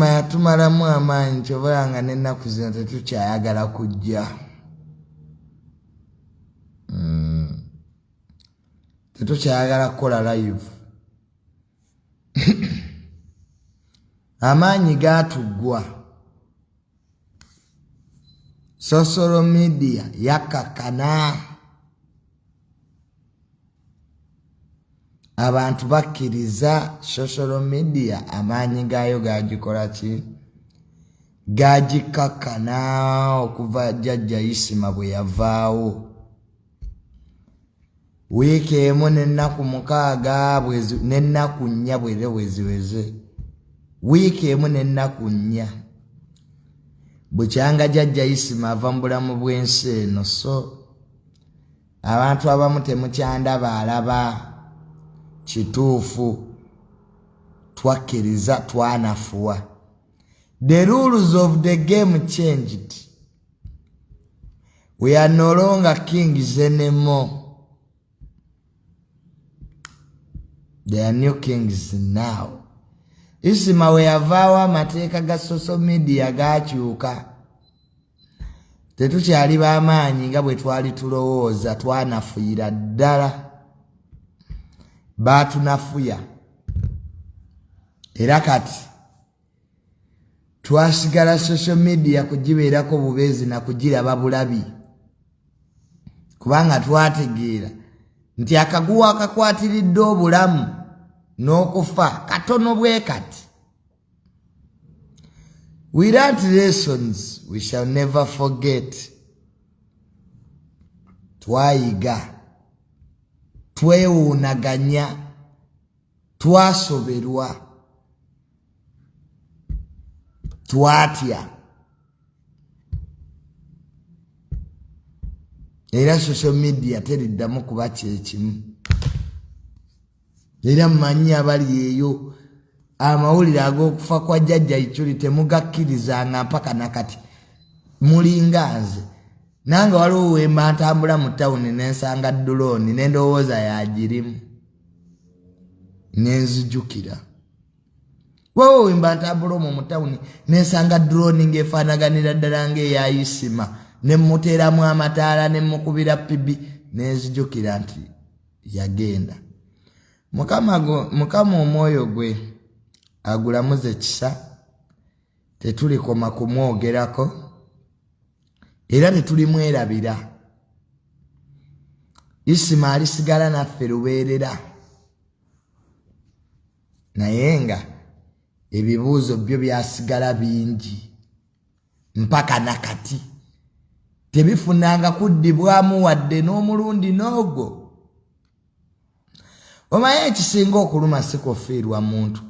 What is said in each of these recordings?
Isma yatumalamu amaanyi kyobalanga n'ennaku zino tetukyayagala kujja. Tetukyayagala kukola live. Amaanyi gaatuggwa. Social media yakakana. Abantu bakkiriza social media amaanyi gaayo gagikola ki? Gagikakana okuva Jajja Isma bwe yavaawo. Wiiki emu n'ennaku 6 n'ennaku 4 bweziweze. Wiiki emu n'ennaku 4 bukyanga Jajja Isma ava mu bulamu bw'ensi eno. So abantu abamu temukyandaba alaba kituufu, twakkiriza twanafuwa. The rules of the game changed. We are no longer kings anymore. There are new kings now. Isma we yavaawo amateeka ga social media gakyuka. Tetukyali b'amaanyi nga bwe twali tulowooza, twanafuira ddala. Baatunafuya. Era kati twasigala social media kugibeerako bubeezi na kugiraba bulabi. Kubanga twategeera nti akaguwa akakwatiridde obulamu n'okufa katono bwe kati. We learned lessons we shall never forget. Twayiga, twewuunaganya, twasoberwa, twatya. Era social media teriddamu kuba kyekimu. Era mmanyi abali eyo amawulire ag'okufa kwa Jajja Icuri temugakkirizanga mpaka nakati. Mulinga nze nange waliwo wemba ntambula mu tawuni nensanga drone nendowooza yagirimu nenzijukira. Waliwo wemba ntambula omwo mu tawuni nensanga drone ng'efaanaganira ddala ng'eya Isma, nemmuteeramu amataala nemmukubira pibi, nenzijukira nti yagenda. Mukama omwoyo gwe agulamuze kisa, tetulikoma kumwogerako era tetulimwerabira. Isma alisigala naffe lubeerera, naye nga ebibuuzo byo byasigala bingi mpaka nakati, tebifunanga kuddibwamu wadde n'omulundi n'ogwo. Omanyi ekisinga okuluma si kufiirwa muntu,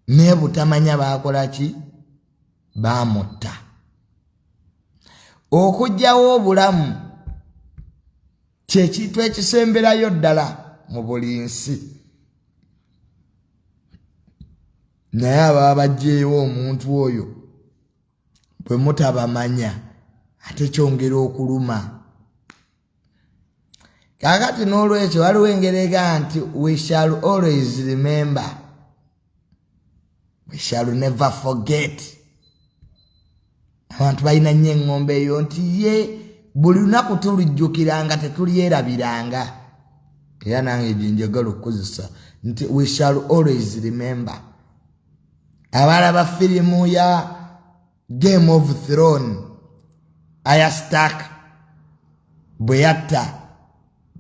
naye butamanya baakola ki? Baamutta. Okugyawo obulamu kye kintu ekisemberayo ddala mu buli nsi. Naye ababa baggyeewo omuntu oyo bwe mutabamanya ate kyongera okuluma. Kakati n'olwekyo waliwo engeri ega nti we shall always remember, we shall never forget. Abantu balina nnyo eŋŋombe eyo nti ye buli lunaku tulijjukiranga tetulyerabiranga. Era nange gye njagala okukozesa nti we shall always remember. Abalaba firimu ya Game of Thrones Arya Stark bwe yatta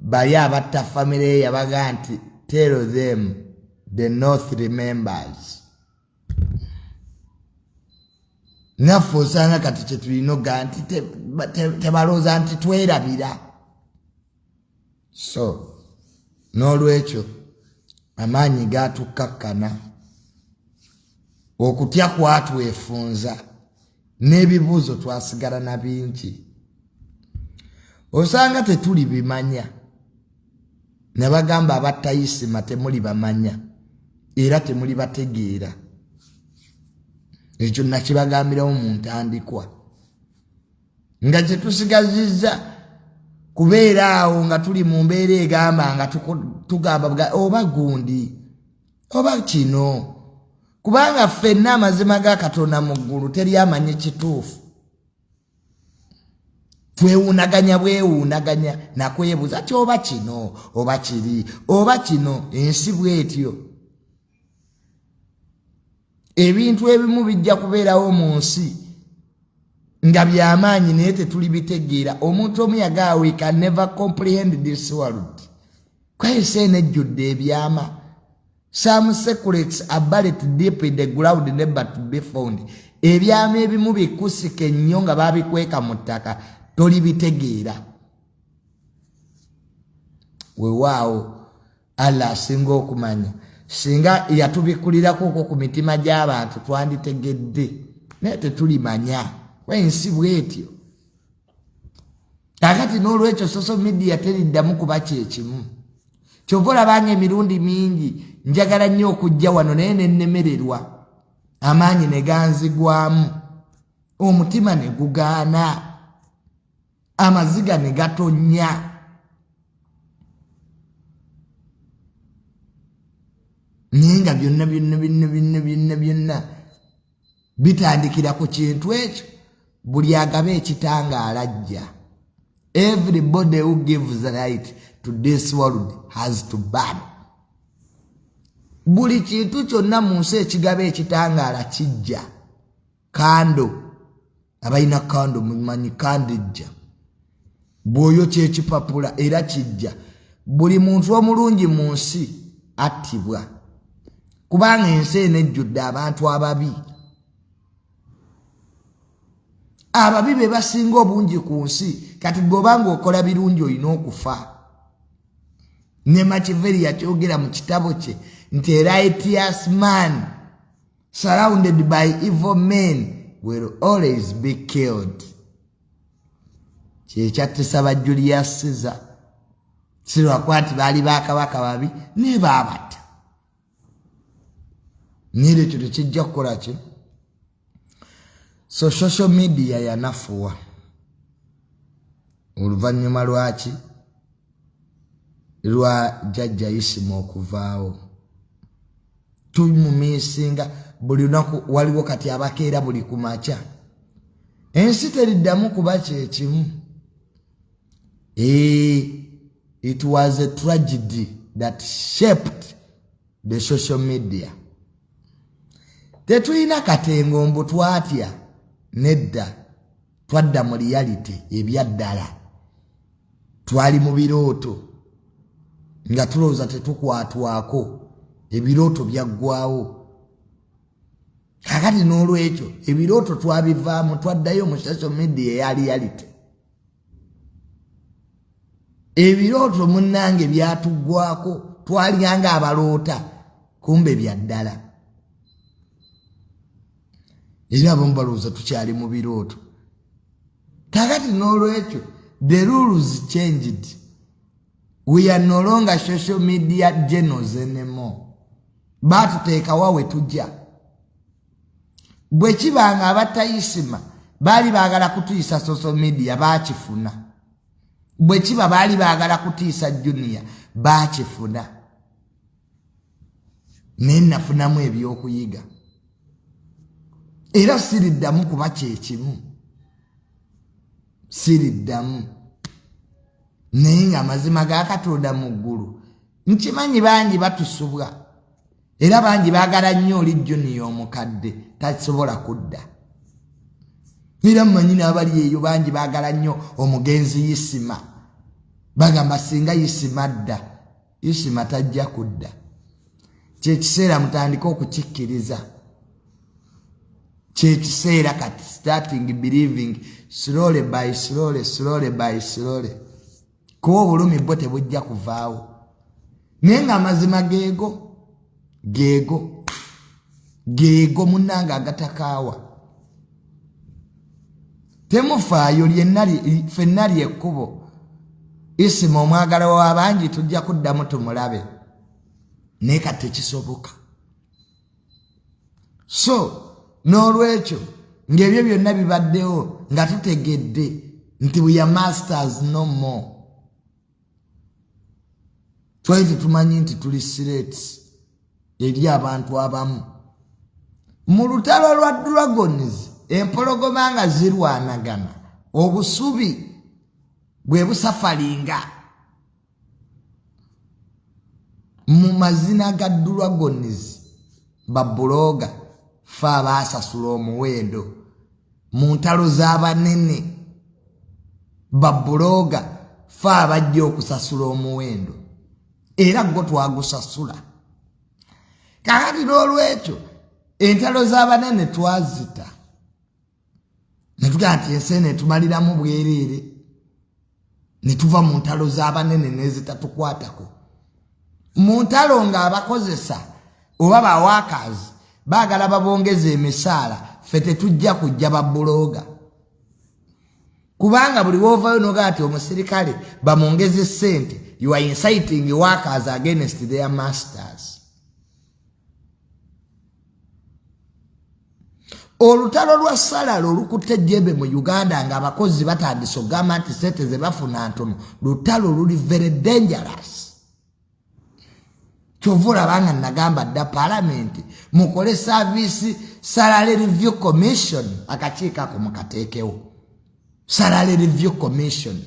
bali abatta famire yabaga nti tell them the North remembers. Naffe osanga kati kye tulinoga nti tebalooza nti twerabira. So n'olwekyo amaanyi gaatukakkana, okutya kwatwefunza, n'ebibuuzo twasigala na bingi. Osanga tetuli bimanya, ne bagamba abatta Isma temuli bamanya era temuli bategeera. Ekyo nakibagambirawo mu ntandikwa, nga kye tusigazizza kubeera awo nga tuli mu mbeera egamba nga tugamba oba gundi oba kino kubanga ffenna amazima ga Katonda mu ggulu teri amanyi kituufu. Twewunaganya bwewunaganya nakwebuuza kyoba kino oba kiri oba kino ensi bwetyo. Ebintu ebimu bijja kubeerawo mu nsi nga byamaanyi naye tetuli bitegeera. Omuntu omu yagamba we can never comprehend this world. Kwese nejjudde ebyama. Some secrets are buried deep in the ground never to be found. Ebyama ebimu bikusike nnyo nga babikweka mu ttaka toli bitegeera. Weewaawo Allah asinga okumanya. Singa yatubikulirako okwo ku mitima gy'abantu twanditegedde naye tetulimanya. Ensi bwetyo. Kakati n'olwekyo social media teriddamu kuba kyekimu. Kyova olabanga emirundi mingi njagala nnyo okujja wano naye ne nnemererwa. Amaanyi ne ganzigwamu. Omutima ne gugaana. Amaziga ne gatonnya. Ninga byonna bitandikira ku kintu ekyo. Buli agabe ekitangaala ajja. Everybody who gives the right to this world has to burn. Buli kintu kyonna mu nsi ekigabe ekitangaala kijja. Kando. Abalina kando mumanyi kando ejja. Bwoyo kyekipapula era kijja. Buli muntu omulungi mu nsi attibwa. Kubanga ensi eno ejjudde abantu ababi. Ababi be basinga obungi ku nsi. Kati bw'obanga okola birungi olina okufa. Ne Machiavelli yakyogera mu kitabo kye nti a righteous man surrounded by evil men will always be killed. Kyekyattisa ba Julius Caesar. Si lwakwati baali bakabaka babi ne baabata. Nyiri ekyo tekijja kukola ki? So social media yanafuwa. Oluvannyuma lwaki? Lwa Jajja Icuri okuvaawo. Tumumisinga buli lunaku waliwo kati abakeera buli kumakya. Ensi teriddamu kuba kyekimu. It was a tragedy that shaped the social media. Tetulina katengo mbu twatya. Nedda twadda mu reality ebyaddala. Twali mu birooto nga tulowooza tetukwatwako. Ebirooto byaggwaawo. Kakati n'olwekyo ebirooto twabivaamu twaddayo mu social media eya reality. Ebirooto munnange byatuggwako twalyanga abaloota kumbe byaddala. Era abamu balowooza tukyali mu birooto. Kakati n'olwekyo the rules changed. We are no longer social media journals anymore. Batuteekawa we tujja. Bwe kibanga abatayisima baali baagala kutiisa social media baakifuna. Bwe kiba baali baagala kutiisa Junior baakifuna. Naye nafunamu ebyokuyiga. Era siriddamu kuba kyekimu. Siriddamu. Naye nga amazima ga Katonda mu ggulu nkimanyi bangi batusubwa. Era bangi baagala nnyo oli Junior omukadde tasobola kudda. Era mmanyi n'abali eyo bangi baagala nnyo omugenzi Isma. Bagamba singa Isma adda, Isma tajja kudda. Kyekiseera mutandika okukikkiriza. Kyekiseera kati starting believing slowly by slowly, slowly by slowly. Kuba obulumi bwo tebujja kuvaawo. Naye nga amazima geego munnanga agatakaawa. Temufaayo ffenna lyekkubo. Isima omwagala w'abangi tujja kuddamu tumulabe. Naye kati tekisoboka. So n'olwekyo ng'ebyo byonna bibaddewo nga tutegedde nti we are masters no more. Twali tetumanyi nti tuli sirets eri abantu abamu. mu lutalo lwa dragons empologoma nga zirwanagana obusubi bwe busafalinga mu mazina ga dragons babuloga fa basasula omuwendo mu ntalo z'abanene babuloga fa bajja okusasula omuwendo era gwo twagusasula kakati n'olwekyo entalo z'abanene twazita netugaa nti ensi tumaliramu bwereere ne tuva mu ntalo z'abanene n'ezitatukwatako mu ntalo ng'abakozesa oba bawakazi baagala babongeza emisaala ffe tetujja kujja babuloga kubanga buli woovayo nogaa nti omusirikale bamwongeze ssente you are inciting workers against their masters. Olutalo lwa salalo olukutte jjembe mu Uganda ng'abakozi batandise okugamba nti ssente ze bafuna ntono lutalo luli very dangerous. Kyova olabanga nagamba dda palamenti mukole service salary review commission akakiiko ako mukateekewo salary review commission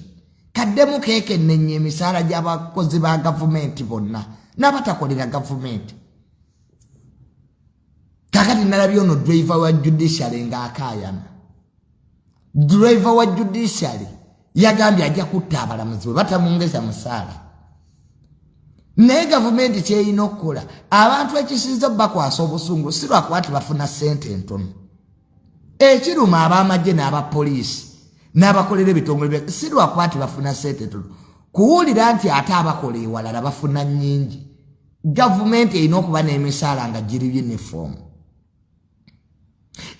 kaddemu keekennenya emisaala gy'abakozi ba gavumenti bonna n'abatakolera gavumenti. Kakati nalabye ono driver wa judiciary ng'akaayana. Driver wa judiciary yagambye ajja kutta abalamuzi bwe batamwongeza musaala. Naye gavumenti kyeyina okukola abantu ekisinza bakwasa obusungu si lwakuba bafuna ssente entono. Ekiruma ab'amagye n'abapoliisi n'abakolera ebitongole si lwakuba bafuna ssente entono. Kuwulira nti ate abakola ewalala bafuna nnyingi. Gavumenti erina okuba n'emisaala nga giri uniform.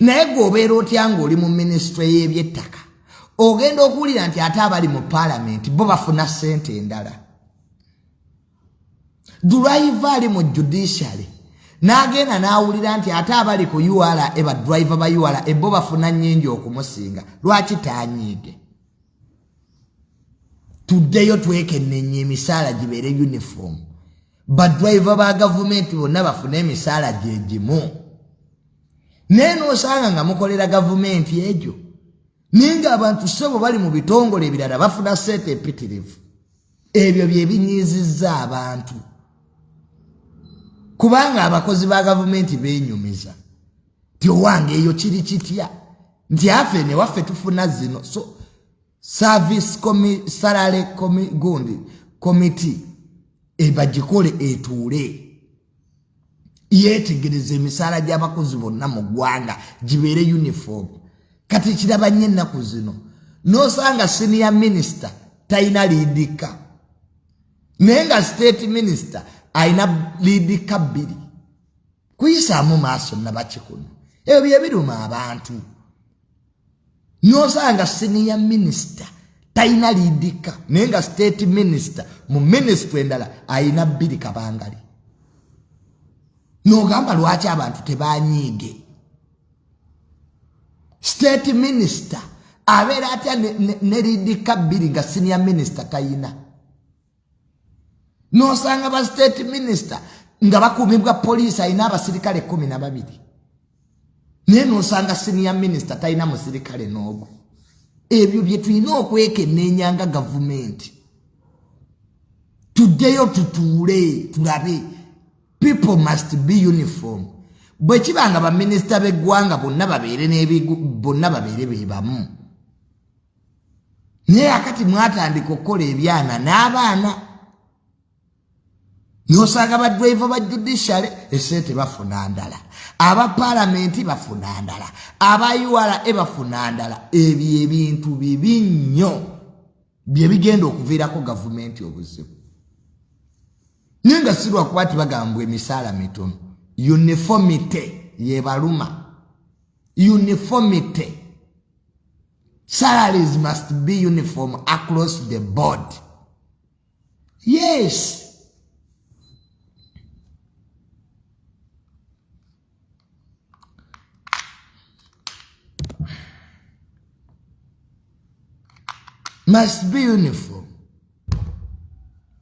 Naye gwobeera otya ng'oli mu minisitule y'ebyettaka ogenda okuwulira nti ate abali mu palamenti bo bafuna ssente endala. Driver ali mu judiciary n'agenda n'awulira nti ate abali ku URA eba driver ba URA bo bafuna nnyingi okumusinga. Lwaki taanyiige? Tuddeyo twekennenya emisaala gibeere uniform. Ba driver ba gavumenti bonna bafuna emisaala gye gimu. Neno osanga nga mukolera gavumenti egyo. Ninga abantu sebo bali mu bitongole ebirala bafuna ssente empitirivu. Ebyo bye binyiizizza abantu. Kubanga abakozi ba gavumenti beenyumiza. Ti owange eyo kiri kitya. Nti afe ne waffe tufuna zino. So service salary committee ebagikole etuule. Yetegereza emisaala gy'abakozi bonna mu ggwanga gibeere uniform. Kati kiraba nnyo ennaku zino n'osanga senior minister talina liidika naye nga state minister alina liidika bbiri. Kuyisaamu maaso nabakikuno ebyo bye biruma abantu. N'osanga senior minister talina liidika naye nga state minister mu ministry endala alina bbiri kabangali. N'ogamba lwaki abantu tebanyiige. State minister abeera atya ne liidika bbiri nga senior minister tayina. N'osanga ba state minister nga bakuumibwa poliisi alina abasirikale 12 naye n'osanga senior minister talina musirikale n'ogu. Ebyo bye tulina okwekennenya nga gavumenti. Tuddeyo tutuule tulabe. People must be uniform. Bwe kibanga ba minister b'eggwanga bonna babeere be bamu. Naye akati mwatandika okukola ebyana n'abaana. N'osanga ba driver ba judiciary essente bafuna ndala. Aba palamenti bafuna ndala. Aba URA bafuna ndala. Ebyo ebintu bibi nnyo bye bigenda okuviirako gavumenti obuzibu. Ninga sirwa kwati bagambwe emisaala mitono. Uniformity yebaluma. Uniformity. Salaries must be uniform across the board. Yes. Must be uniform.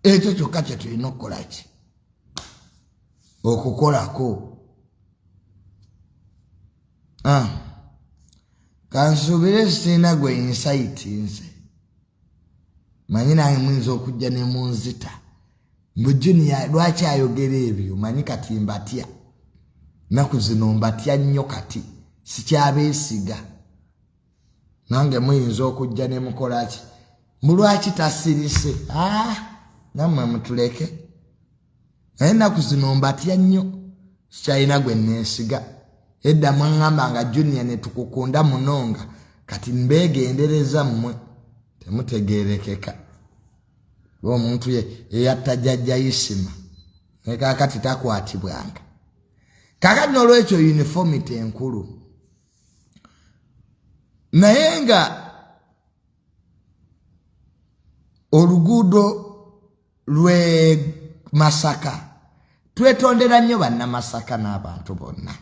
Ekyo kyokka kye tulina okukola ki? Okukolako. kansubire sina gwe insight nze manyi nange muyinza okujja ne munzita mbu Junior lwaki ayogera ebyo manyi kati mbatya naku zino mbatya nnyo kati sikyabeesiga nange muyinza okujja ne mukolaki mulwaki tasirise nammwe mutuleke naku zino mbatya nnyo sikyalina gwe neesiga edda mwaŋŋamba nga Junior ne tukukunda munonga kati mbeegendereza mmwe temutegerekeka omuntu eyatta Jajja Isma ne kaakati takwatibwanga kakati n'olwekyo uniformity enkulu naye nga oluguudo lwe Masaka twetondera nnyo bannamasaka n'abantu bonna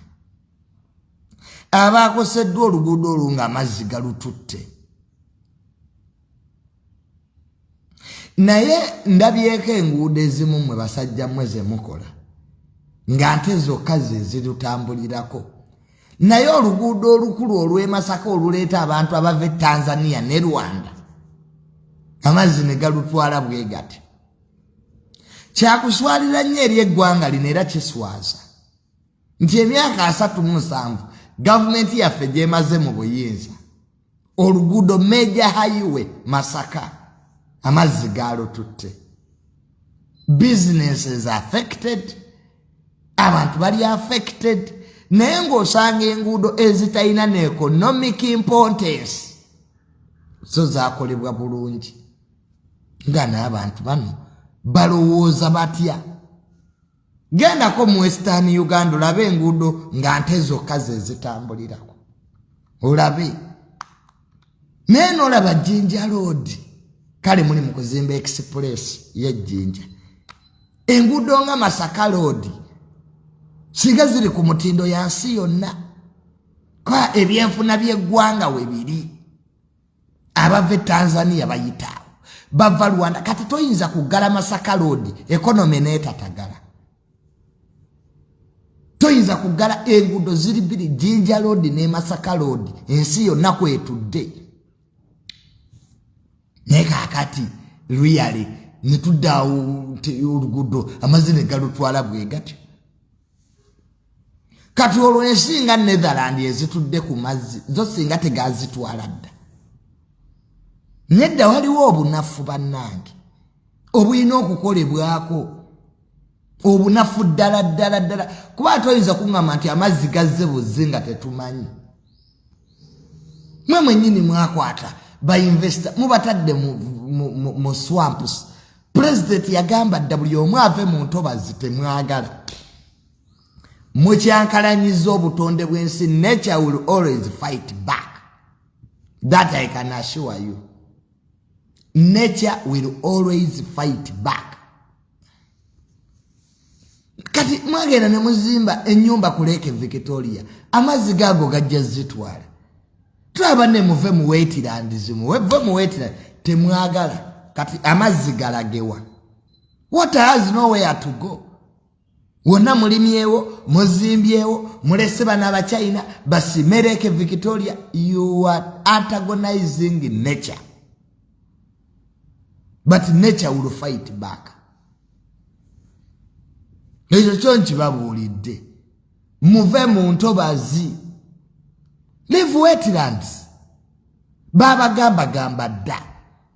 abaakoseddwa oluguudo olwo nga amazzi galututte naye ndabyeko enguudo ezimu mwe basajja mmwe ze mukola nga nte zokka ze zirutambulirako naye oluguudo olukulu olw'e Masaka oluleeta abantu abava e Tanzania ne Rwanda amazzi ne galutwala bwe gati kyakuswalira nnyo eri eggwanga lino era kiswaza nti emyaka 37 gavumenti yaffe gyemaze mu buyinza oluguudo Major Highway Masaka amazzi galututte businesses affected abantu bali affected naye ng'osanga enguudo ezitalina ne economic importance zo zaakolebwa bulungi nga n'abantu bano balowooza batya gendako mu Western Uganda olabe enguudo nga nte zokka ze zitambulirako olabe naye n'olaba Jinja Road kale muli mu kuzimba express y'Ejjinja enguudo nga Masaka Road singa ziri ku mutindo yansi yonna kwa ebyenfuna by'eggwanga we biri abava Tanzania bayitaawo bava Rwanda kati toyinza kuggala Masaka Road economy neetatagala toyinza kuggala enguudo ziri bbiri Jinja Road ne Masaka Road ensi yonna kwetudde naye kaakati really nituddaawo oluguudo amazzi ne galutwala bwe gati kati olwo ensinga Netherland ezitudde ku mazzi zo singa tegazitwala dda nedda waliwo obunafu bannange obulina okukolebwako obunafu ddala kuba toyinza kuŋŋamba nti amazzi gazze buzzi nga tetumanyi mwe mwennyini mwakwata bainvesta mubatadde mu swamps president yagamba dda buli omu ave mu ntobazi temwagala mukyankalanyiza obutonde bw'ensi nature will always fight back that I can assure you nature will always fight back kati mwagenda ne muzimba ennyumba ku Lake Victoria amazzi gaago gajja zitwala tulaba ne muve mu wetland zimuve mu wetland temwagala kati amazzi galagewa water has nowhere to go wonna mulimyewo muzimbyewo mulese bana abachina basi Lake Victoria you are antagonizing nature but nature will fight back ekyo kyo nkibabuulidde muve mu ntobazi leave wetlands babagamba dda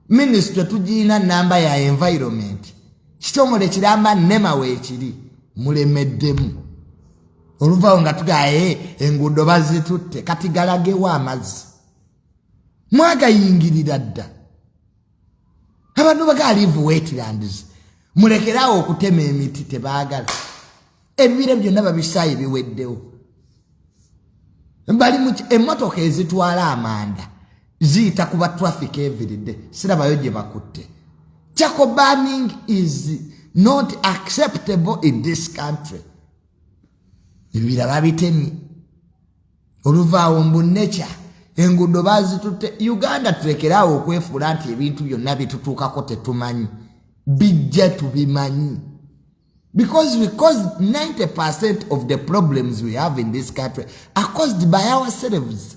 ministry tugiina namba ya environment kitongole kiramba nema weekiri mulemeddemu oluvaawo nga tugaye enguudo bazitutte kati galagewo amazzi mwagayingirira dda abantu bagalive wetlands mulekerawo okutema emiti tebaagala ebibira byonna babisaayi biweddewo bali mu emmotoka ezitwala amanda ziyita kuba traffic every day sirabayo gye bakutte charcoal burning is not acceptable in this country ebibira babitemye oluvaawo mbu nature enguudo bazitutte Uganda tulekerawo okwefuula nti ebintu byonna bitutuukako tetumanyi bijja tubimanyi Because we caused 90% of the problems we have in this country are caused by ourselves.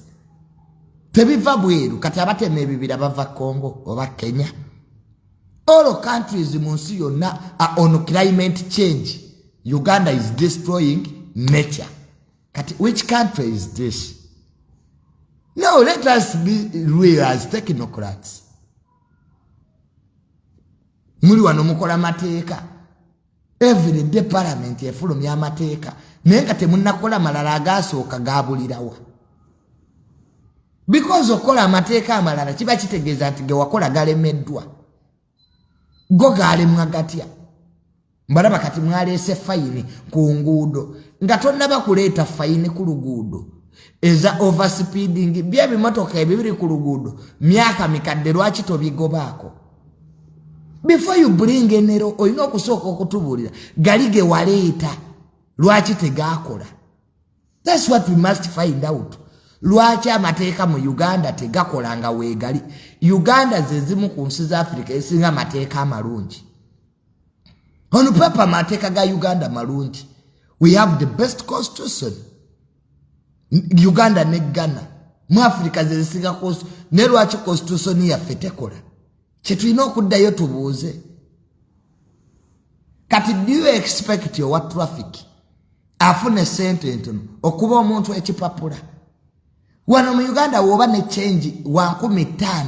Tebiva bweru kati abatema ebibira bava Congo oba Kenya. All countries munsi yonna are on climate change. Uganda is destroying nature. Kati which country is this? No, let us be real as technocrats. Muri wano mukola mateeka. Every day parliament efulumya amateeka. Naye nga temunnakola malala agasooka gaabulirawa. Because okola amateeka amalala kiba kitegeeza nti ge wakola galemeddwa. Go galemwa gatya. Mbalaba kati mwaleese fayini ku nguudo. Nga tonnaba kuleeta fayini ku luguudo. Eza overspeeding bya bimotoka ebibiri ku luguudo. Myaka mikadde lwaki tobigobaako. Before you bring enero oyina okusooka okutubuulira galige waleeta lwaki tegaakola. That's what we must find out. Lwaki amateeka mu Uganda tegakola nga weegali. Uganda ze zimu ku nsi za Africa esinga amateeka amalungi. On paper amateeka ga Uganda malungi. We have the best constitution. Uganda ne Ghana. Mu Africa ze zisinga ne lwaki constitution yaffe tekola. Chetulina okuddayo tubuuze. Kati do you expect your traffic afune sente ntono okuba omuntu ekipapula? Wano mu Uganda woba ne change wa 15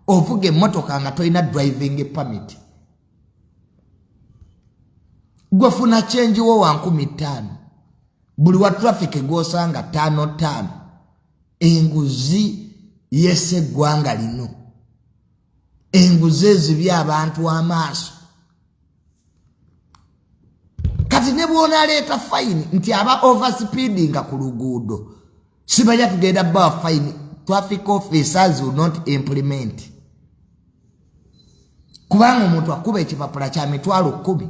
ovuge motoka nga toina driving permit. Gwafuna change wo wa 15. Buli wa traffic gwosanga 5. Enguzi yese gwanga lino. Enguzi ezibya abantu amaaso. Kati ne bwona leeta fine nti aba overspeeding ku luguudo. Sibajja tugenda ba fine. Traffic officers will not implement. Kubanga omuntu akuba ekipapula kya mitwalo 10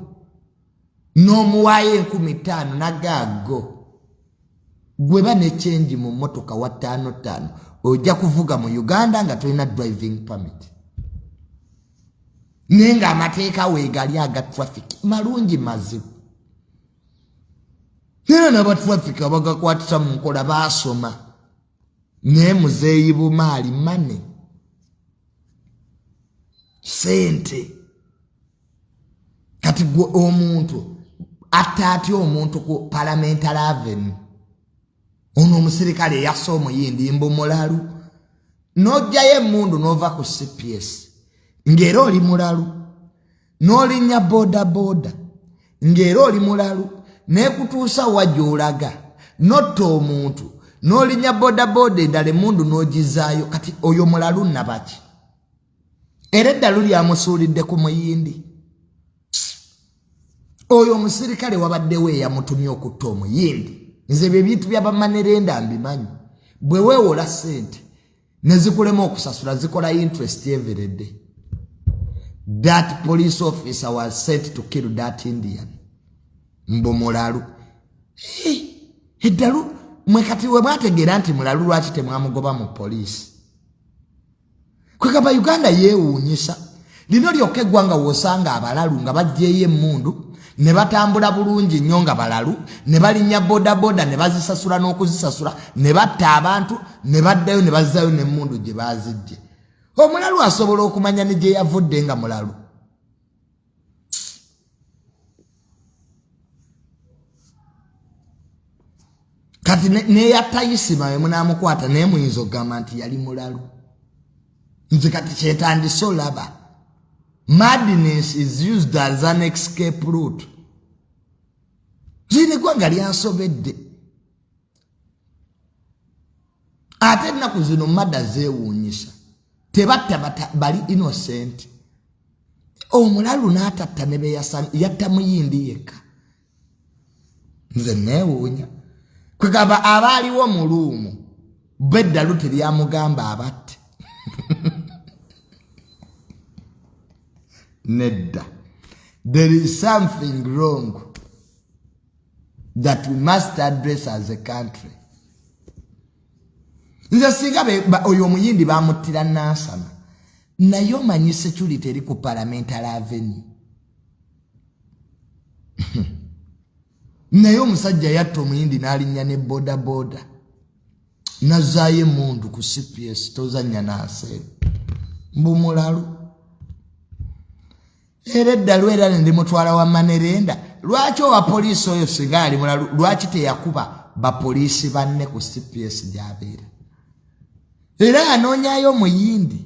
n'omuwaayo 15 nagaago. Gweba ne change mu motoka wa 5 ojja kuvuga mu Uganda nga tolina driving permit. Nenga amateeka weegali aga traffic malungi mazibu. Nera naba traffic abagakwatisa mu nkola baasoma. Ne muzeeyi bumaali mane. Sente. Kati gwe omuntu atati omuntu ku parliamentary avenue. Ono omusirikale yaso omuyindi mbumulalu. N'ojjayo emmundu n'ova ku CPS. Ngero oli mulalu. N'olinya boda boda. Ngero oli mulalu. Nekutuusa wajolaga. Noto omuntu. N'olinya boda boda endala emmundu n'ogizaayo. Kati oyo mulalu nabaki. Era eddalu lyamusuulidde ku muyindi. Oyo omusirikale wabaddewo eyamutumya okutta omuyindi. Nze bye bintu by'abamanerenda mbimanyi. Bwe weewola sente ne zikulema okusasula zikola interest every day. That police officer was set to kill that Indian. Mbo mulalu. Eddalu mwekati we mwategeera nti mulalu lwaki temwamugoba mu police. Kwekaba Uganda yeewuunyisa. Lino lyokka eggwanga wosanga abalalu nga bajjeeyo emmundu ne batambula bulungi nnyo nga balalu ne balinnya boda boda ne bazisasula n'okuzisasula ne batta abantu ne baddayo ne bazzayo n'emmundu gye baazijje. Omulalu asobola okumanya ne gye yavudde nga mulalu. Kati ne yatta Isma we munaamukwata naye muyinza okugamba nti yali mulalu. Nze kati kyetandise olaba. Madness is used as an escape route. Zine gwanga lyansobedde. Ate ennaku zino madda zeewuunyisa. Tebatta bali innocent. Omulalu n'atatta ne be yatta muyindi yekka. Nze neewuunya. Kwegamba abaaliwo mu luumu beddalu teryamugamba abatte. Nedda. There is something wrong that we must address as a country. Nze singa oyo omuyindi bamuttira Nansana. Naye omanyi security eri ku parliamentary avenue. naye omusajja yatta omuyindi n'alinnya ne boda nazaayo emundu ku CPS tozannya n'aseera mbumulalu era eddalu era ndi mutwala wa manerenda lwaki owa poliisi oyo singa ali mulalu lwaki teyakuba bapoliisi banne ku CPS gy'abeera era anoonyayo omuyindi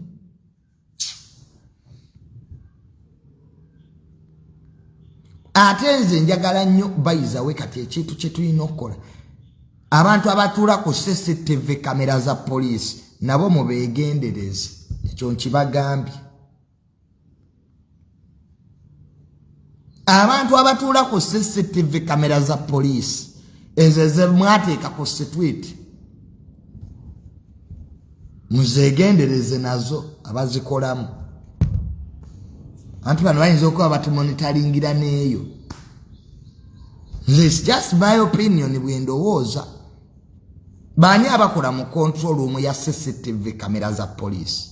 ate nze njagala nnyo bayizawe kati ekintu kye tulina okukola abantu abatuula ku CCTV kamera za poliisi nabo mubeegendereze ekyo nkibagambye abantu abatuula ku CCTV kamera za poliisi ezo ze mwateeka ku situiti muzeegendereze nazo abazikolamu abantu bano bayinza okuba batumonitalingira n'eyo This just my opinion bwendowooza baani abakola mu control room ya CCTV kamera za poliisi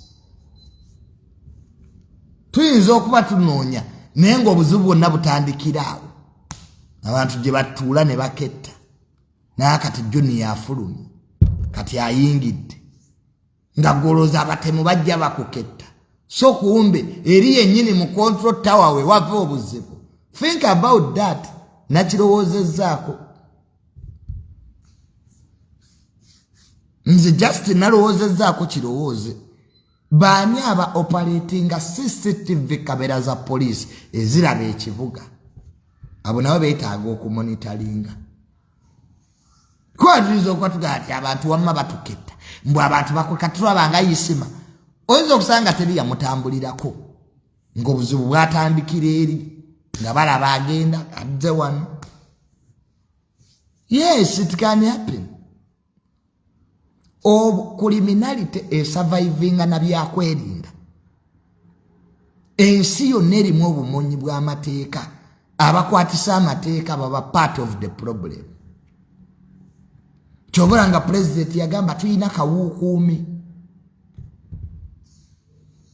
tuyinza okuba tunoonya naye ng'obuzibu bwonna butandikira awo abantu gye batuula ne baketta naye kati Juni yafulumye kati ayingidde nga golooza abatemu bajja bakuketta so kumbe eri yennyini mu control tower we wava obuzibu think about that nakirowoozezaako nze just nalowoozezaako kirowooze baani aba operatinga CCTV kamera za poliisi eziraba ekibuga abo nabo beetaaga okumonitalinga kwatiriza okuba tugaa ati abantu wamma batuketta mbw abantu bakatulabanga Isma oyinza okusanga teri yamutambulirako ng'obuzibu bwatandikira eri nga balaba agenda adde wano yes it can happen criminality esurvivinga na byakwerinda ensi yonna erimu obumonyi bw'amateeka abakwatisa amateeka baba part of the problem kyobula nga president yagamba tuyina kawukuumi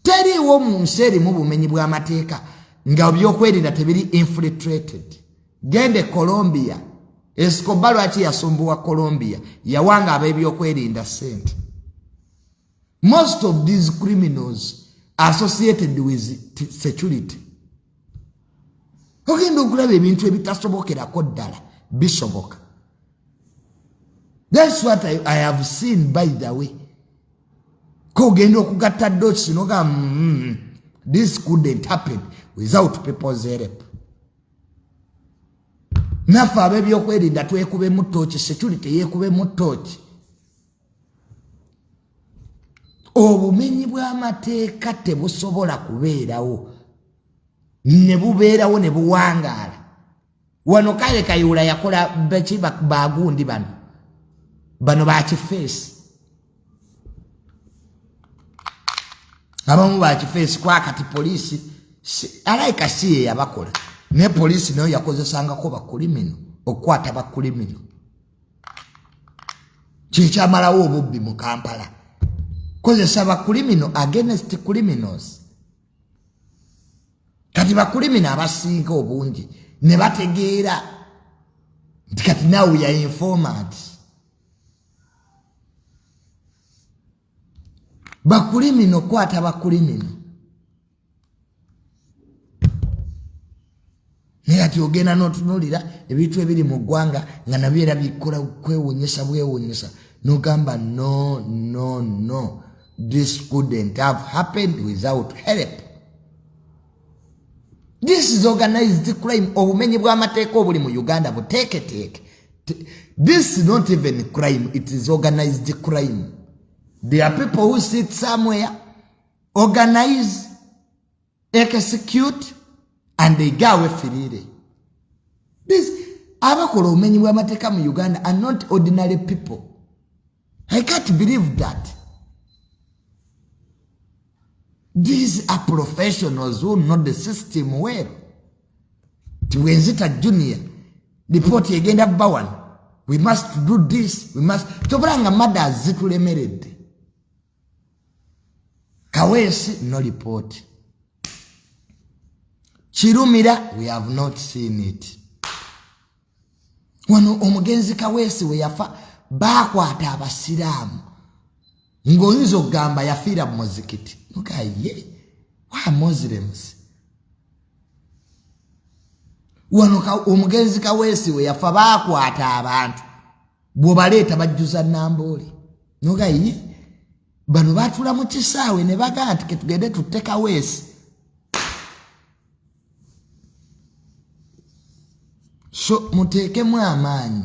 teriiwo mu nsi erimu obumenyi bw'amateeka nga byokwerinda tebiri infiltrated gende Colombia Escobar lwaki yasumbuwa Colombia yawanga ab'ebyokwerinda sente most of these criminals associated with security ogenda okulaba ebintu ebitasobokerako ddala bisoboka that's what I have seen by the way kogenda okugatta dots noga this couldn't happen without people's help nafa ab'ebyokwerinda twekube mu ttooki security yeekube mu ttooki obumenyi bw'amateeka tebusobola kubeerawo ne bubeerawo ne buwangaala wano kale Kayuula yakola beki bagundi bano bakifeesi abamu bakifeesi kwakati poliisi alaika si ye yabakola ne poliisi nayo yakozesangako bakulimino okukwata bakulimino kyekyamalawo obubbi mu Kampala kozesa bakulimino against criminals kati bakulimino abasinga obungi ne bategeera nti kati now ya informant bakulimino kwata bakulimino naye ati ogenda n'otunuulira ebintu ebiri mu ggwanga nga nabyo era bikola kwewuunyisa bwewuunyisa n'ogamba no this couldn't have happened without help. This is organized crime. Obumenyi bw'amateeka obuli mu Uganda buteeketeeke. This is not even crime, it is organized crime. There are people who sit somewhere, organize, execute, and they go away freely. This abakola obumenyi bw'amateeka mu Uganda are not ordinary people. I can't believe that. These are professionals who know the system well. Tiwenzita Junior, report yegenda bawan. We must do this. We must. Tobranga mada zitulemerede. Kawesi no report. Chirumira, we have not seen it. wano omugenzi Kaweesi we yafa bakwata abasiraamu ng'oyinza okugamba yafiira mu muzikiti mugaye why Muslims wano omugenzi Kaweesi we yafa bakwata abantu bw'obaleeta bajjuza Namboole mugaye bano batula mu kisaawe ne bagamba nti ketugende tutte Kaweesi. So muteekemu amaanyi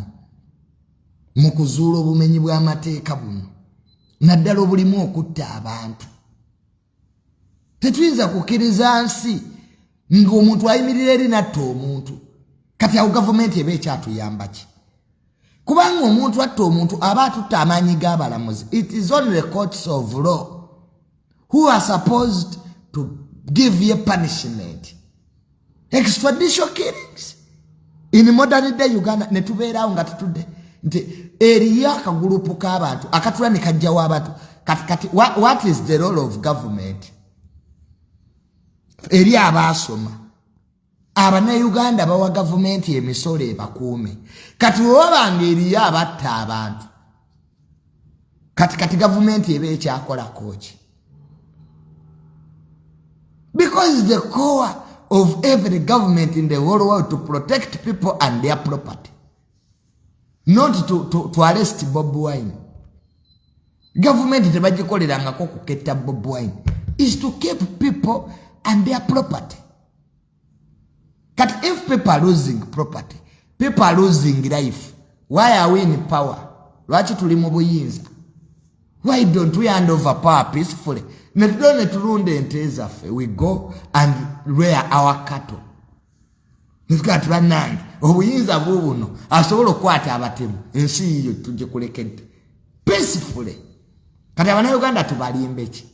mu kuzuula obumenyi bw'amateeka buno naddala obulimu okutta abantu. Tetuyinza kukkiriza nsi ng'omuntu ayimirira eri natta omuntu kati awo gavumenti eba ekyatuyamba ki? Kubanga omuntu atta omuntu aba atutta amaanyi g'abalamuzi. It is only the courts of law who are supposed to give you punishment. Extradition killings in modern day Uganda netubeerawo nga tutudde nti eriyo akagulupu k'abantu akatula ne kajjawo abantu kati what is the role of government? Eri abaasoma Abannayuganda bawa gavumenti emisolo ebakuume kati wobanga eriyo abatta abantu kati gavumenti eba ekyakolako ki? Because the core of every government in the whole world to protect people and their property, not to arrest Bob Wine. Government tebagikollerangako kuketta Bob Wine is to keep people and their property. But if people are losing property, people are losing life, why are we in power? Lwaki tuli mu buyinza? Why don't we hand over power peacefully? Netudone tulunde ente zaffe, we go and rear our cattle. Ntukati bannange obuyinza bubuno asobola okukwata abatemu ensi yiyo tujje kulekedde peacefully. Kati Abannayuganda tubalimbe ki?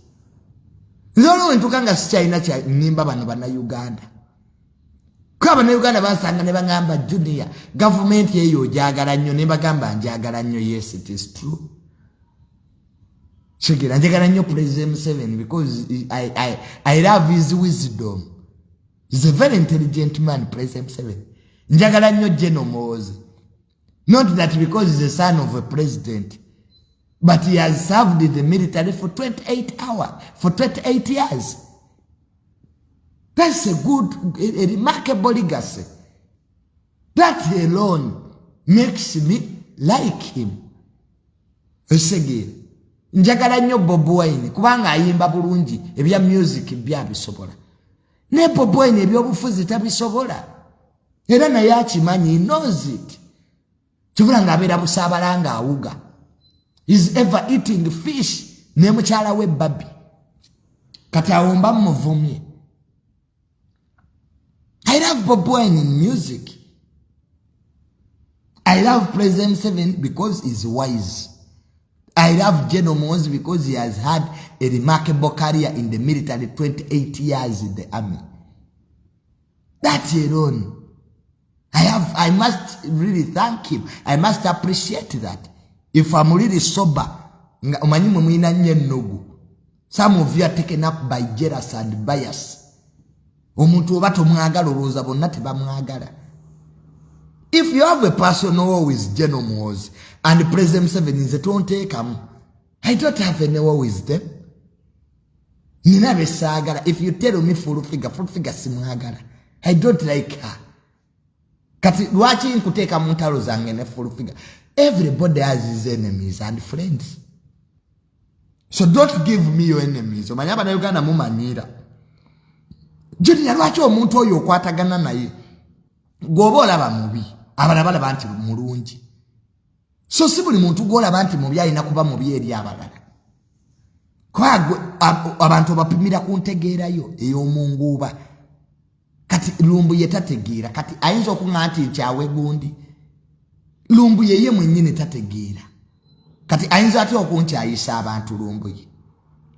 Nze olwo ntuka nga sikyalina kya nnimba bano Bannayuganda. Kuba Abannayuganda bansanga ne bagamba Junior, gavumenti eyo ogyagala nnyo, ne bagamba njagala nnyo. Yes, it is true. Chegera njagala nnyo President Museveni because I love his wisdom. He's a very intelligent man, President Museveni. Njagala nnyo General Muhoozi. Not that because he's the son of a president, but he has served in the military for 28 years. That's a remarkable legacy. That alone makes me like him. Esegere. Njagala nnyo Bob Wine kubanga ayimba bulungi ebya music byabisobola. Ne Bob Wine ebyobufuzi tabisobola. Era naye akimanyi, he knows it. Kivula ng'abeera busaabala ng'awuga. Is ever eating fish ne mukyala we Babi. Kati awomba muvumye. I love Bob Wine in music. I love President Museveni because he's wise. I love General Muhoozi because he has had a remarkable career in the military, 28 years in the army. That alone, I must really thank him. I must appreciate that. If I'm really sober, some of you are taken up by jealous and bias. If you have a person who is General Muhoozi and President Museveni, don't take him. I don't have any war with them. If you tell me full figure simwagara, I don't like her. Kati watching kuteka muntalo zange full figure. Everybody has his enemies and friends. So don't give me your enemies. Omanyaba na Uganda mumanyira. Junior lwaki omuntu oyo okwatagana naye gobola bamubi abalabala banti mulungi. So si buli muntu golaba nti mubi alina kuba mubi eri abalala. Kwa abantu bapimira kuntegeerayo ey'omunguuba. Kati lumbu yetategeera kati ayinza okuŋŋa nti kyawe gundi. Lumbu yeye mwennyini tategeera. Kati ayinza atya okunkyayisa abantu lumbu ye.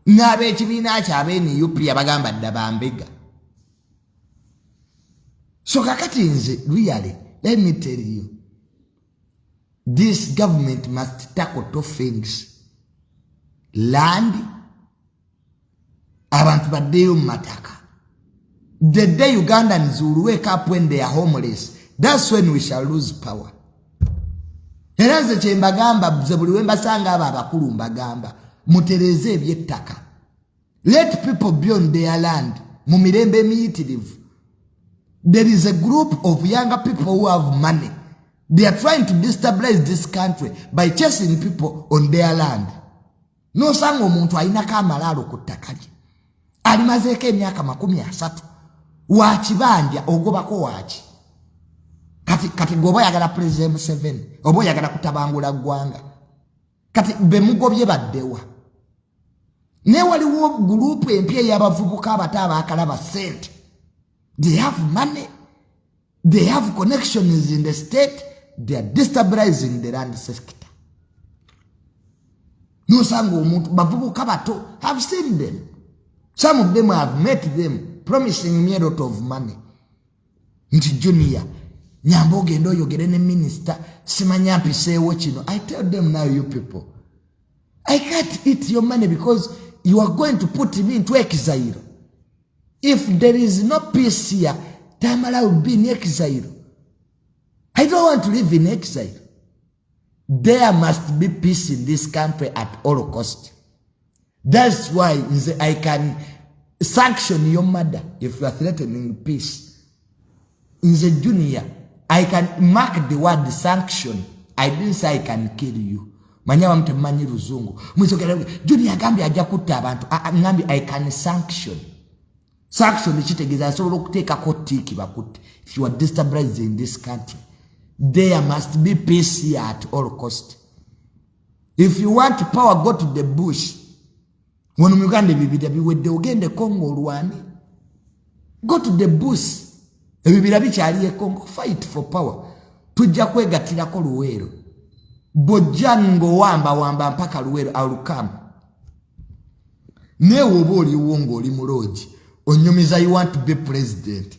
N'abeekibiina ky'abeeni UP abagamba dda bambega. So kakati nze really, let me tell you, this government must tackle two things. Land, abantu baddeyo mu mataka. The day Ugandans will wake up when they are homeless, that's when we shall lose power. Era nze kye mbagamba ze buli we mbasanga abo abakulu mbagamba mutereze ebyettaka. Let people be on their land. Mu mirembe emiyitirivu. There is a group of younger people who have money. They are trying to destabilize this country by chasing people on their land. No sanga omuntu ayinako amalalo ku ttaka lye. Alimazeeko emyaka 30. Wakibanja ogobako waki. Kati goba yagala President Museveni. Obo yagala kutabangula ggwanga. Kati bemugobye baddewa. Ne waliwo group empya y'abavubuka abato abakalaba sente. They have money. They have connections in the state. They are destabilizing the land sector. No sango omuntu bavubuka bato. Have seen them. Some of them have met them, promising me a lot of money. Nti Junior, nyambo gendo yogere ne minister, simanya mpisewo kino. I tell them now, you people, I can't eat your money because you are going to put me into exile. If there is no peace here, Tamala will be in exile. I don't want to live in exile. There must be peace in this country at all costs. That's why I can sanction your mother if you are threatening peace. In the Junior, I can mark the word sanction. I didn't say I can kill you. Manyawa mtemanyi ruzungu. Mwisokele, Junior gambi aja kuta abantu. Ngambi I can sanction. Sanction ichitegeza so lokuteka kotiki bakuti. If you are destabilizing this country, there must be peace here at all cost. If you want power, go to the bush. When you go to the Congo, go to the bush. Congo, fight for power. Tujja kwegatirako Luwero. Bojango wamba mpaka Luwero alukama. Newo boli wongo oli muloji. Onyumiza you want to be president.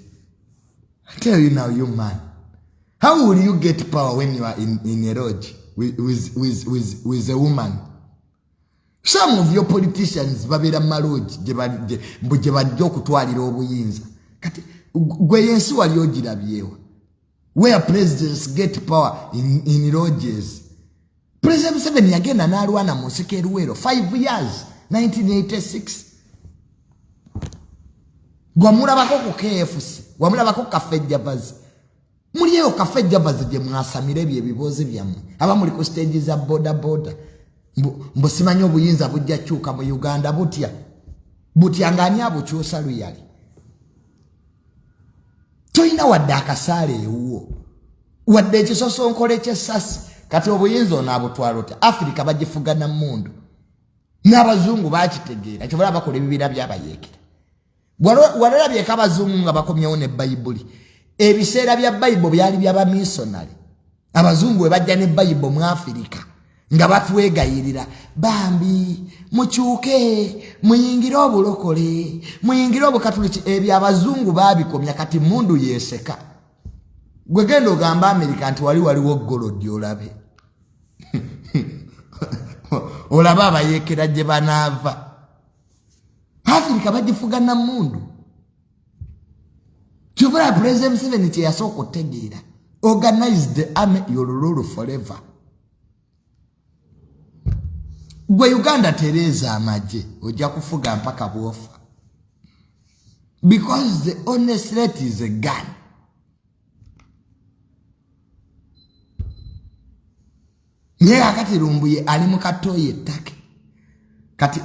I tell you now, you man. How will you get power when you are in a lodge with a woman? Some of your politicians babera maloji je bajja okutwalira obuyinza. Kati gwe yensi wali ogirabyewa. Where presidents get power in lodges. President Museveni agenda n'alwana mu nsiko Luwero 5 years, 1986. Gwamulabako ku KFC, wamulabako Cafe Javazi. Muliyo Cafe Javazi je mwasamire ebibozi byammwe. Abamuli ku stage za boda. Mbosimanyo obuyinza bujja kyuka mu Uganda butya ngani abukyusa luyali. Toyina wadde akasaale ewuwo. Wadde ekisosonkole ky'essasi. Kati obuyinza onaabutwala otya. Africa bagifugana mundu. N'abazungu bakitegeera. Kyobola bakola ebibira by'abayeekera. Walabye abazungu nga bakomyewo ne Bayibuli. Ebiseera bya Bayibuli byali by'abamisonari. Abazungu we bajja ne Bayibuli mu Africa. Nga batwegayirira bambi mukyuke muyingire obulokole muyingire obukatuliki ebyo abazungu babikomya kati mundu yeseka. Gwe genda ogamba America nti waliwo golodi olabe. Olaba abayeekera gye banaava. Africa bagifugana mundu. Kyovula President Museveni kye yasooka otegeera. Organize the army, you'll rule forever. Gwe Uganda tereza amaje ojja kufuga mpaka bwofa. Because the honest threat is a gun. Nye akati Lumbuye ali mu katoye ttake. Kati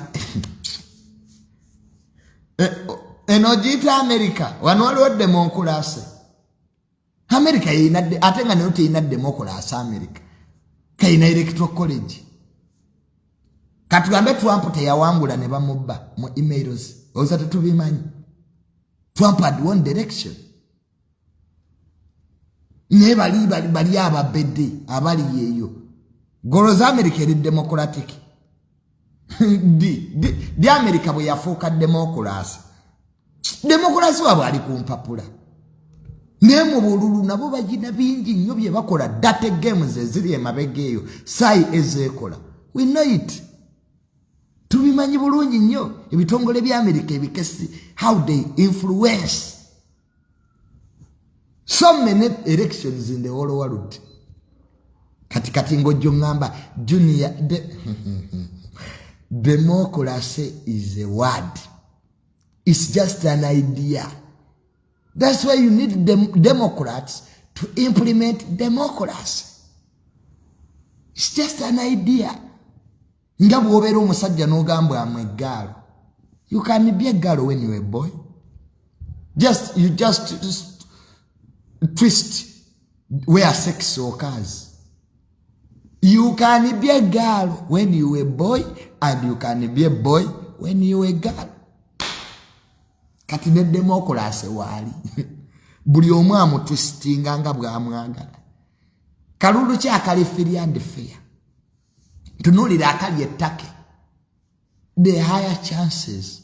enojita America wano waliwo democracy. America yinadde ate nga nayo teyina democracy America. Kayina electoral college. Katugambe Trump teyawangula ne bamubba mu emails. Oza tetubimanyi. Trump had one direction. Ne bali ababedde abali yeyo. Golo za America eri democratic. Di America bwe yafuuka democracy. Democracy wabwe ali kumpapula. Ne mu bululu nabo bagina bingi nnyo bye bakola data games eziri emabegeeyo. Sai ezekola. We know it. Tubimanyi bulungi nnyo ebitongole bya America ebikesi how they influence so many elections in the whole world. kati ngojjo ngamba Junior democracy is a word. It's just an idea. That's why you need Democrats to implement democracy. It's just an idea. Nga bw'obeera omusajja n'ogamba amwegaalo. You can be a girl when you're a boy. You just twist where sex occurs. You can be a girl when you're a boy, and you can be a boy when you're a girl. Kati ne democracy wali. Buli omu amutwistinga nga bw'amwagala. Kalulu ki akali free and fair? Tunulira akali ettake. The higher chances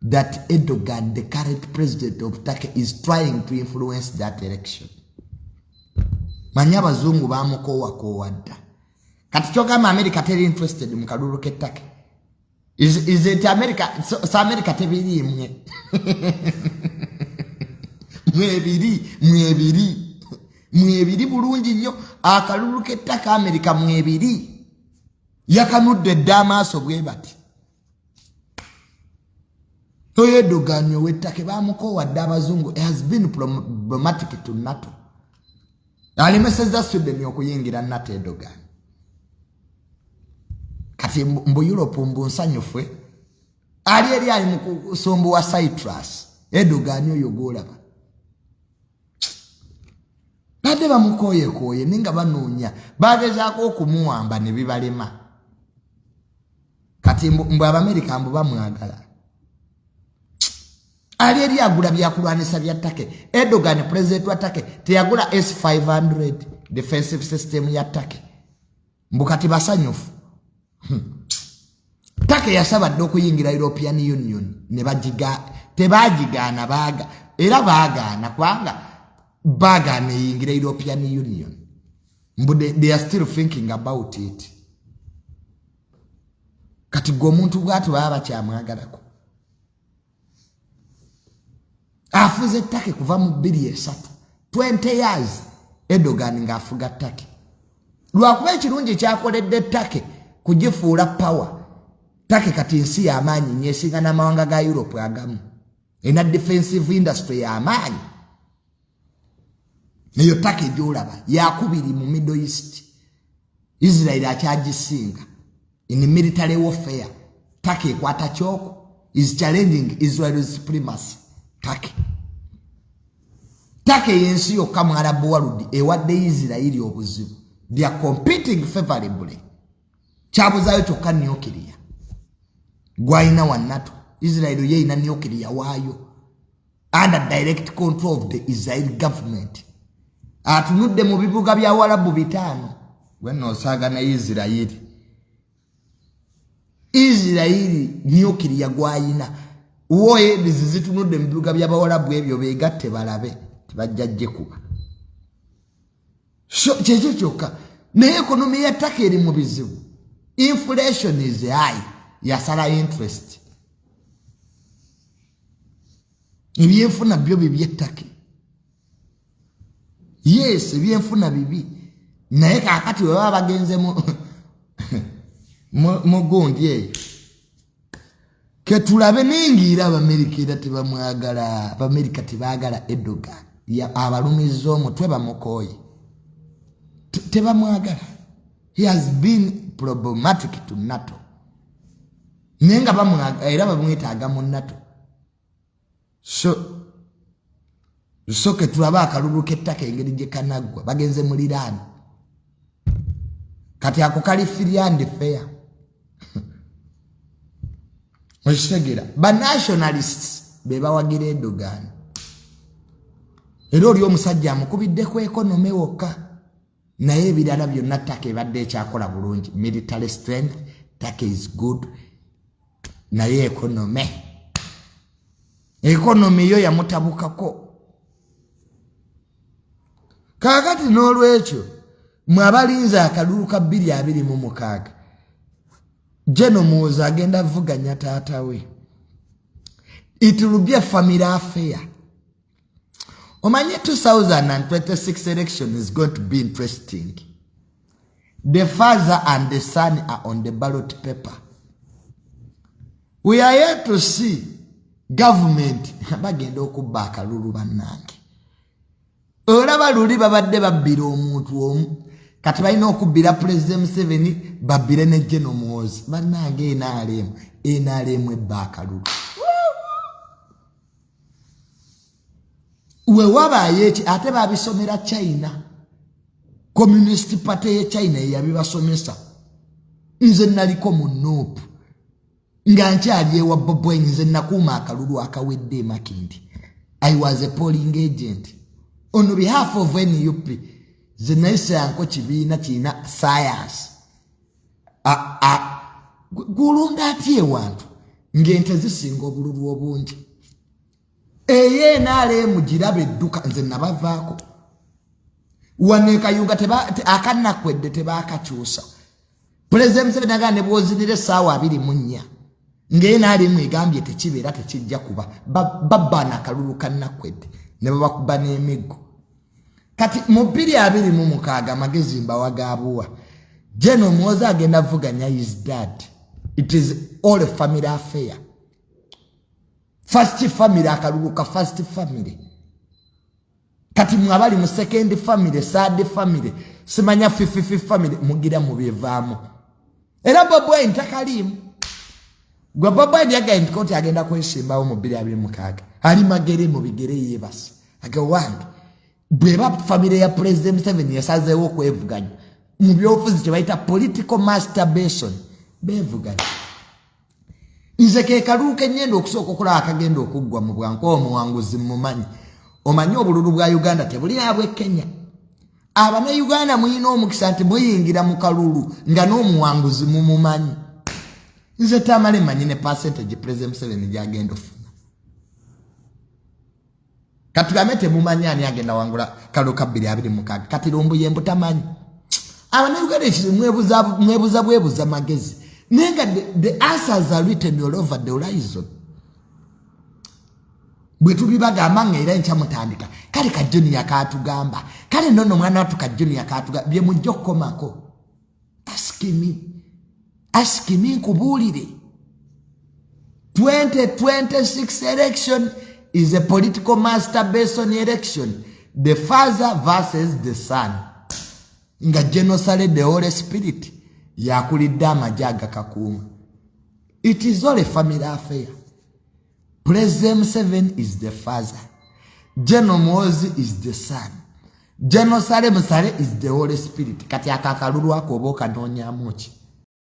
that Erdogan, the current president of Turkey, is trying to influence that election. Manya abazungu bamukowa dda. Kati kyogamba America teri interested mu kalulu k'ettake. Is it America? So America tebiri mwe. Mwebiri bulungi nnyo akalulu k'ettaka America mwebiri. Yakanudde dda amaaso bwe bati. Erdogan w'ettake bamukowa dda abazungu has been problematic to NATO. Alimeseza Sweden okuyingira NATO Erdogan. Kati mbu Europe mbu nsanyufwe ali mu kusombo wa Cyprus Erdogan oyo golaba bade bamukoye ninga banoonya bagezaako okumuwamba ne bibalema. Kati mbu Abamerika mbu bamwagala ali agula byakulwanisa bya Turkey. Erdogan president wa Turkey teyagula S500 defensive system ya Turkey mbu kati basanyufu. Turkey yasabadde okuyingira European Union ne tebagigaana era baagaana kwanga baagaana eyingira European Union. They are still thinking about it. Kati gwomuntu bwatu baba bakyamwagalako. Afuze Turkey kuva mu 20 years Erdogan ng'afuga Turkey. Lwakuba ekirungi kyakoledde Turkey kujifuula power. Turkey kati nsi y'amaanyi nyesinga n'amawanga ga Europe agamu. Ena defensive industry y'amaanyi. Neyo Turkey gy'olaba yakubiri mu Middle East. Israel akyagisinga. In military warfare, Turkey ekwata kyoko is challenging Israel's supremacy. Turkey yensi yokka mu Arabu World ewadde Israel obuzibu. They are competing favorably. Kyabuzayo kyokka nuclear. Gwaina wa NATO. Israel yeina nuclear waayo. Under direct control of the Israeli government. Atunudde mu bibuga bya Warabu bitano. Weno saga na Israeli. Israeli nuclear gwaina. Uwoye bizitunudde mu bibuga bya Warabu ebyo begatte balabe. Tibajjajje kuba. So kyekyo kyokka. Naye ekonomi ya Turkey eri mu bizibu. Inflation is high. Yasala interest. Ebyenfuna byo bibi Turkey. Yes, ebyenfuna bibi. Naye kakati we baba bagenze mu gondi eyo. Ketulabe ningira Abamerika era tebamwagala. Abamerika tebaagala Erdogan. Abalumiza omutwe bamukoye. Tebamwagala. He has been problematic to NATO. Nenga bamwagala era bamwetaaga mu NATO. So ketulaba akalulu k'ettaka engeri gye kanaggwa bagenze mu Iran. Kati ako kali free and fair. Okitegera ba nationalists be bawagira Erdogan. Era oli omusajja amukubidde ku economy wokka. Naye ebirala byonna Turkey badde ekyakola bulungi. Military strength, Turkey is good. Naye economy yo yamutabukako. Kakati n'olwekyo mwabalinza akalulu ka 2026 Jeno Muhoozi agenda vuganya taata we. It will be a family affair. Omanye 2026 election is going to be interesting. The father and the son are on the ballot paper. We are here to see government bagenda okubba akalulu bannange. Olaba luli babadde babbira omuntu omu kati balina okubbira President Museveni babbire ne General Muhoozi bannange NRM ebba akalulu. We wabaye eki ate babisomera China. Communist Party ye China yabibasomesa. Nze naliko mu nope. Nga nkyali ewa Bobo nze nakuuma akalulu akawedde Makindi. I was a polling agent. On behalf of NUP, ze naise yanko kibiina kina science. Gulunda atiye wantu. Ngente zisinga obululu obungi. Eye nale mujirabe duka nze nabavaako. Waneka yunga akana kwedde tebakakyusa. President Museveni agane bwozinire saawa 24. Ngeye nali mwegambye tekibeera tekijja kuba. Babana kalulu kanna kwedde. Ne bakuba n'emiggo. Kati mu 2026 magezi mbawagabuwa. General Muhoozi agenda vuganya his dad. It is all a family affair. First family akaluluka first family. Kati mwabali mu second family, third family, simanya fifth family mugira mubivamo. Era Bobo ntakalimu. Gwa Bobo yaga ntikoti agenda kwesimbawo mu 2026. Ali magere mu bigere yebasi. Aga wange. Bweba family ya President Museveni yasazeewo kwevuganya. Mu byofuzi kye bayita political masturbation. Bevuganya. Nze ke kaluke nyendo okusooka okola akagenda okuggwa mu bwanko omuwanguzi mumanyi. Omanyi obululu bwa Uganda tebuli abwe Kenya. Abana Uganda muyina omukisa nti muyingira mu kalulu nga n'omuwanguzi mumumanyi. Nze Tamale manyi ne percentage President Museveni gyagenda ofuna. Kati gamete mumanyi ani agenda wangula kaluka 2026. Kati lumbu yembu tamanyi. Abana Uganda ekizi mwebuza magezi. Nenga the answers are written all over the horizon. Bwetu bibagamba ngera encha mutandika. Kale ka junior katugamba. Kale nono mwana watu ka junior katugamba. Bye mujjo komako. Ask me kubulire. 2026 election is a political masturbation election. The father versus the son. Nga genocide the Holy Spirit. Yakulidde amajaga kakuma. It is all a family affair. President Museveni is the father. General Muhoozi is the son. General Musale is the Holy Spirit. Kati akakalulu ako oboka nonya muchi.